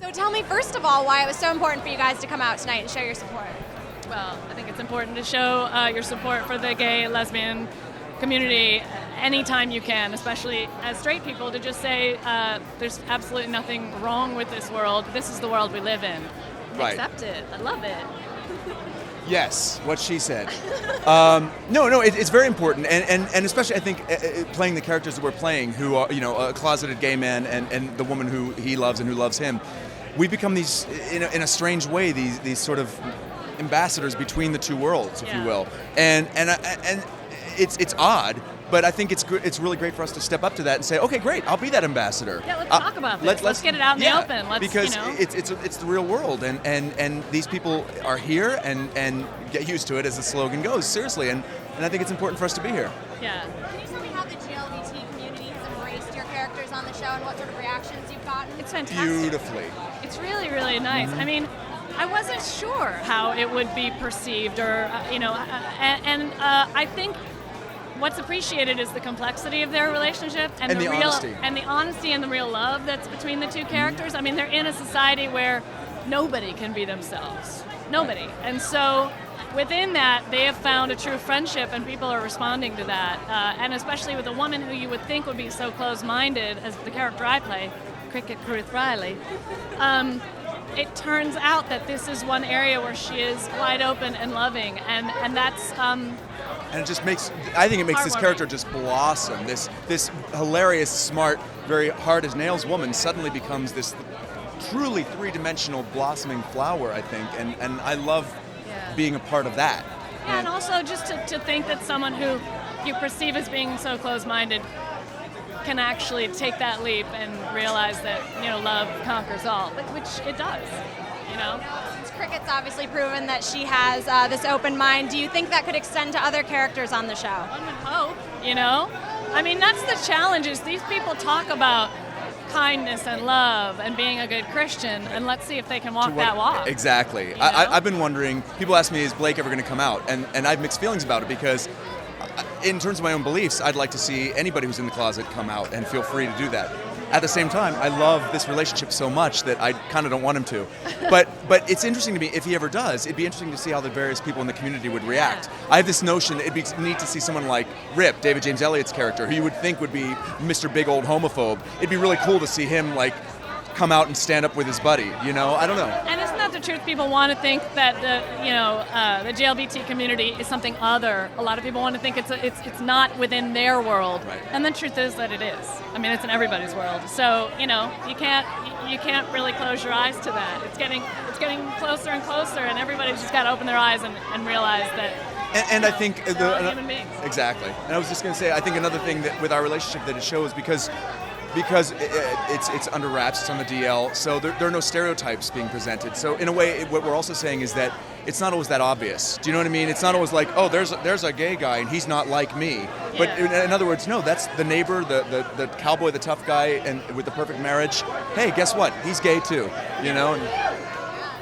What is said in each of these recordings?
So tell me, first of all, why it was so important for you guys to come out tonight and show your support. Well, I think it's important to show your support for the gay, lesbian community anytime you can, especially as straight people, to just say there's absolutely nothing wrong with this world. This is the world we live in. Right. Accept it. I love it. Yes, what she said. It's very important, and especially I think playing the characters that we're playing, who are a closeted gay man and the woman who he loves and who loves him. We've become these, in a strange way, these sort of ambassadors between the two worlds, if you will, and it's odd. But I think it's really great for us to step up to that and say, okay, great, I'll be that ambassador. Yeah, let's talk about this. Let's get it out in the open. Because it's the real world, and these people are here and get used to it, as the slogan goes, seriously. And I think it's important for us to be here. Yeah. Can you tell me how the GLBT community has embraced your characters on the show and what sort of reactions you've gotten? It's fantastic. Beautifully. It's really, really nice. I mean, I wasn't sure how it would be perceived, or I think what's appreciated is the complexity of their relationship and the real honesty. And the honesty and the real love that's between the two characters. I mean, they're in a society where nobody can be themselves. Nobody. And so within that, they have found a true friendship, and people are responding to that. And especially with a woman who you would think would be so close-minded, as the character I play, Cricket Ruth Riley, it turns out that this is one area where she is wide open and loving, and that's And it just I think it makes this character just blossom. This hilarious, smart, very hard as nails woman suddenly becomes this truly three-dimensional blossoming flower, I think, and I love being a part of that. Yeah, and also just to think that someone who you perceive as being so close-minded can actually take that leap and realize that, love conquers all, which it does, Since Cricket's obviously proven that she has this open mind, do you think that could extend to other characters on the show? One would hope, I mean, that's the challenge, is these people talk about kindness and love and being a good Christian, and let's see if they can walk that walk. Exactly. I've been wondering, people ask me, is Blake ever going to come out? And I have mixed feelings about it, because in terms of my own beliefs, I'd like to see anybody who's in the closet come out and feel free to do that. At the same time, I love this relationship so much that I kind of don't want him to. But it's interesting to me, if he ever does, it'd be interesting to see how the various people in the community would react. I have this notion that it'd be neat to see someone like Rip, David James Elliott's character, who you would think would be Mr. Big Old Homophobe. It'd be really cool to see him, come out and stand up with his buddy, I don't know. And isn't that the truth? People want to think that the GLBT community is something other. A lot of people want to think it's not within their world, right. And the truth is that it is. I mean, it's in everybody's world. So you can't really close your eyes to that. It's getting closer and closer, and everybody's just got to open their eyes and realize that. And I think they're all human beings. Exactly. And I was just going to say, I think another thing that with our relationship that it shows, because it's under wraps, it's on the DL, so there are no stereotypes being presented. So in a way, what we're also saying is that it's not always that obvious. Do you know what I mean? It's not always like, oh, there's a gay guy and he's not like me. Yeah. But in other words, no, that's the neighbor, the cowboy, the tough guy, and with the perfect marriage. Hey, guess what? He's gay too. There's an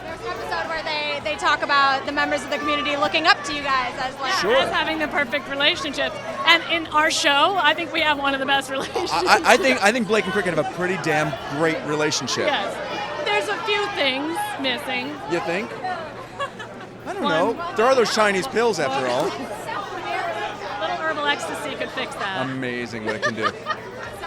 episode where they talk about the members of the community looking up to you guys as as having the perfect relationship. And in our show, I think we have one of the best relationships. I think Blake and Cricket have a pretty damn great relationship. Yes. There's a few things missing. You think? I don't know. There are those Chinese pills, after all. A little herbal ecstasy could fix that. Amazing what it can do. So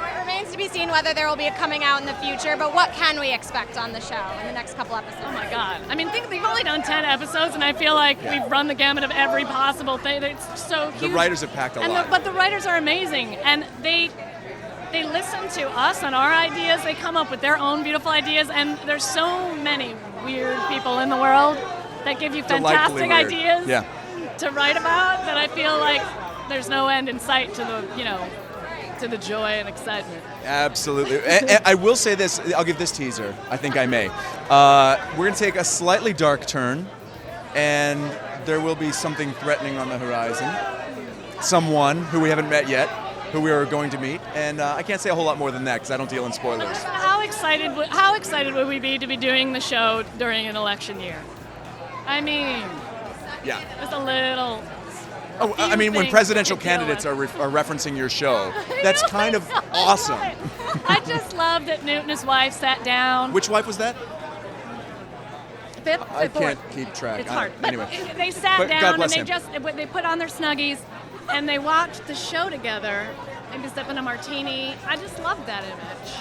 it remains to be seen whether there will be a coming out in the future, but what can we expect on the show in the next couple episodes? Oh my God. I mean, they've only done 10 episodes, and I feel like we've run the gamut of every possible thing. It's so huge. The writers have packed a lot. But the writers are amazing, and they listen to us and our ideas. They come up with their own beautiful ideas, and there's so many weird people in the world that give you fantastic ideas to write about, that I feel like there's no end in sight to the joy and excitement. Absolutely. And I will say this, I'll give this teaser, I think I may. We're going to take a slightly dark turn, and there will be something threatening on the horizon. Someone who we haven't met yet, who we are going to meet, and I can't say a whole lot more than that because I don't deal in spoilers. How excited would we be to be doing the show during an election year? I mean, just a little... Oh, I mean, when presidential candidates are referencing your show, that's kind of awesome. I just love that Newt and his wife sat down. Which wife was that? fifth, I fourth. can't keep track. It's hard. But Anyway, they sat But God down and bless they him. they put on their Snuggies and they watched the show together. Maybe sipping a martini. I just love that image.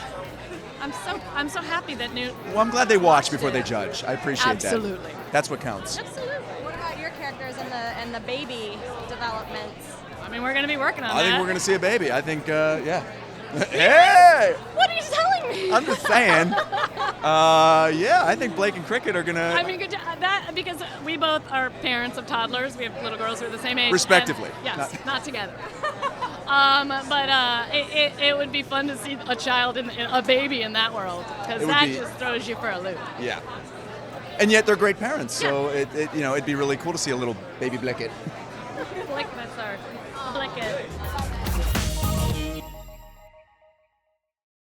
I'm so happy that new. well, I'm glad they watch before they judge. I appreciate Absolutely. that. That's what counts. Absolutely. What about your characters and the baby developments? I mean, we're going to be working on that. I think we're going to see a baby. I think, yeah. Hey! What are you telling me? I'm just saying. Yeah, I think Blake and Cricket are going to... I mean, that because we both are parents of toddlers. We have little girls who are the same age. Respectively. And, yes, not together. But it would be fun to see a child, a baby in that world, because that just throws you for a loop. Yeah. And yet they're great parents, so it'd be really cool to see a little baby Blicket. Blicket.